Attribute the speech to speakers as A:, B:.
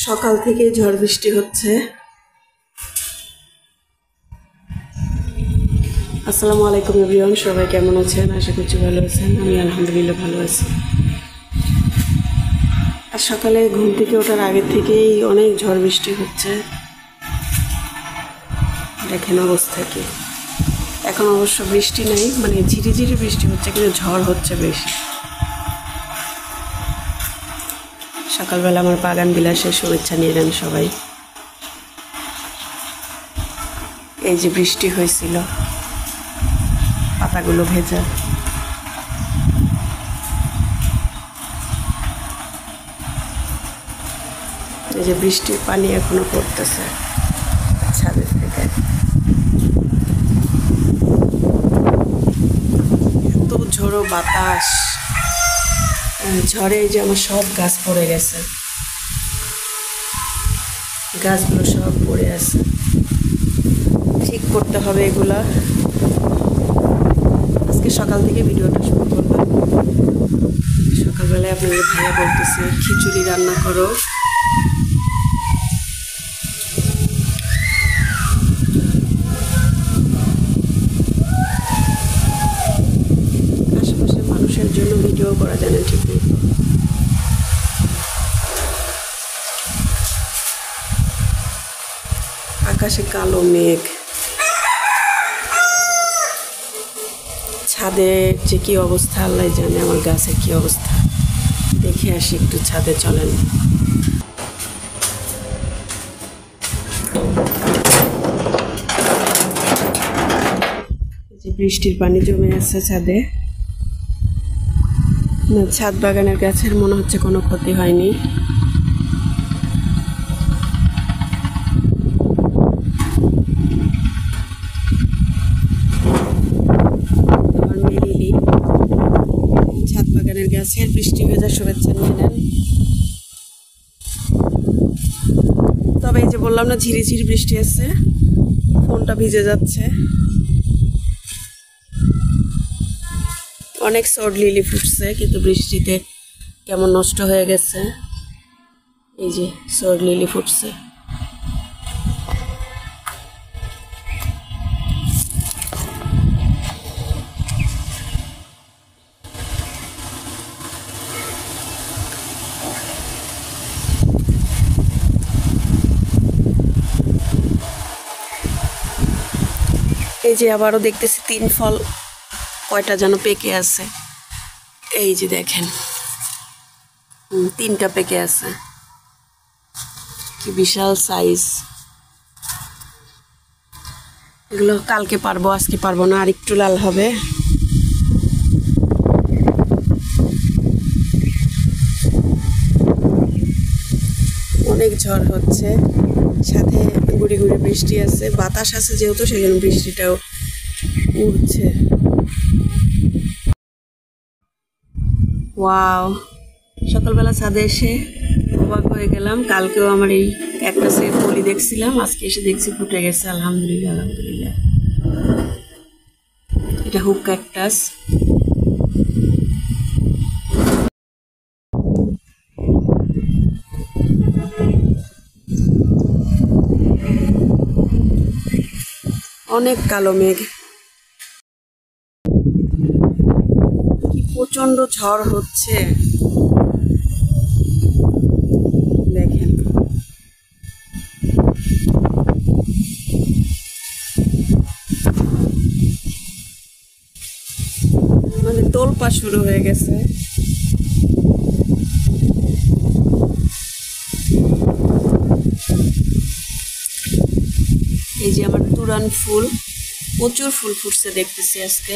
A: সকাল থেকে ঝড় বৃষ্টি হচ্ছে। আসসালামু আলাইকুম এভরিওয়ান, সবাই কেমন আছেন? আশা করছি ভালো আছেন। আমি আলহামদুলিল্লাহ ভালো আছি। আর সকালে ঘুম থেকে ওঠার আগে থেকেই অনেক ঝড় বৃষ্টি হচ্ছে। দেখেন অবস্থা কি। এখন অবশ্য বৃষ্টি নেই, মানে ঝিরিঝিরি বৃষ্টি হচ্ছে, কিন্তু ঝড় হচ্ছে বেশি। সকালবেলা আমার বাগান বিলাসের শুভেচ্ছা নিয়ে নেন সবাই। এই যে বৃষ্টি হয়েছিল, পাতাগুলো ভেজা। এই যে বৃষ্টির পানি এখনো পড়তেছে ছাদের থেকে। এত ঝোড়ো বাতাস, ঝড়ে এই যে আমার সব গাছ পড়ে গেছে, গাছগুলো সব পড়ে আছে। ঠিক করতে হবে এগুলা। আজকে সকাল থেকে ভিডিওটা শুরু করলাম। সকালবেলায় আপনাদের ভাইয়া বলতেছে খিচুড়ি রান্না করো। আশেপাশের মানুষের জন্য ভিডিও করা যায় না ঠিক মতো। আকাশে কালো মেঘ, ছাদের যে কি অবস্থা আল্লাহ জানে, আমার গাছের কি অবস্থা। দেখে আসি একটু ছাদে, চলেন। যে বৃষ্টির পানি জমে আছে ছাদে। না, ছাদ বাগানের গাছের মনে হচ্ছে কোনো ক্ষতি হয়নি। ছাদ বাগানের গাছের বৃষ্টি ভেজা শুভেচ্ছা নিয়ে নেন। তবে এই যে বললাম না, ঝিরিঝিরি বৃষ্টি আছে, ফোনটা ভিজে যাচ্ছে। অনেক সর লিলি ফুটছে, কিন্তু বৃষ্টিতে কেমন নষ্ট হয়ে গেছে। এই যে সর লিলি ফুটছে। এই যে আবারও দেখতেছি 3 ফল কয়টা যেন পেকে আছে। এই যে দেখেন, 3টা পেকে আছে। কি বিশাল সাইজ। এগুলো কালকে পারবো, আজকে পারবো না, আর একটু লাল হবে। অনেক ঝড় হচ্ছে, সাথে গুড়ি গুড়ি বৃষ্টি আছে, বাতাস আছে যেহেতু, সেই জন্য বৃষ্টিটাও উঠছে। ওয়াও, সকালবেলা ছাদে এসে অবাক হয়ে গেলাম। কালকেও আমার এই ক্যাকটাসের কলি দেখছিলাম, আজকে এসে দেখছি ফুটে গেছে। আলহামদুলিল্লাহ আলহামদুলিল্লাহ। এটা হুক ক্যাকটাস। অনেক কালো মেঘ, কি প্রচন্ড ঝড় হচ্ছে দেখেন। মানে তোলপা শুরু হয়ে গেছে। এই যে আমার তুরান ফুল, প্রচুর ফুল ফুটছে দেখতেছি আজকে।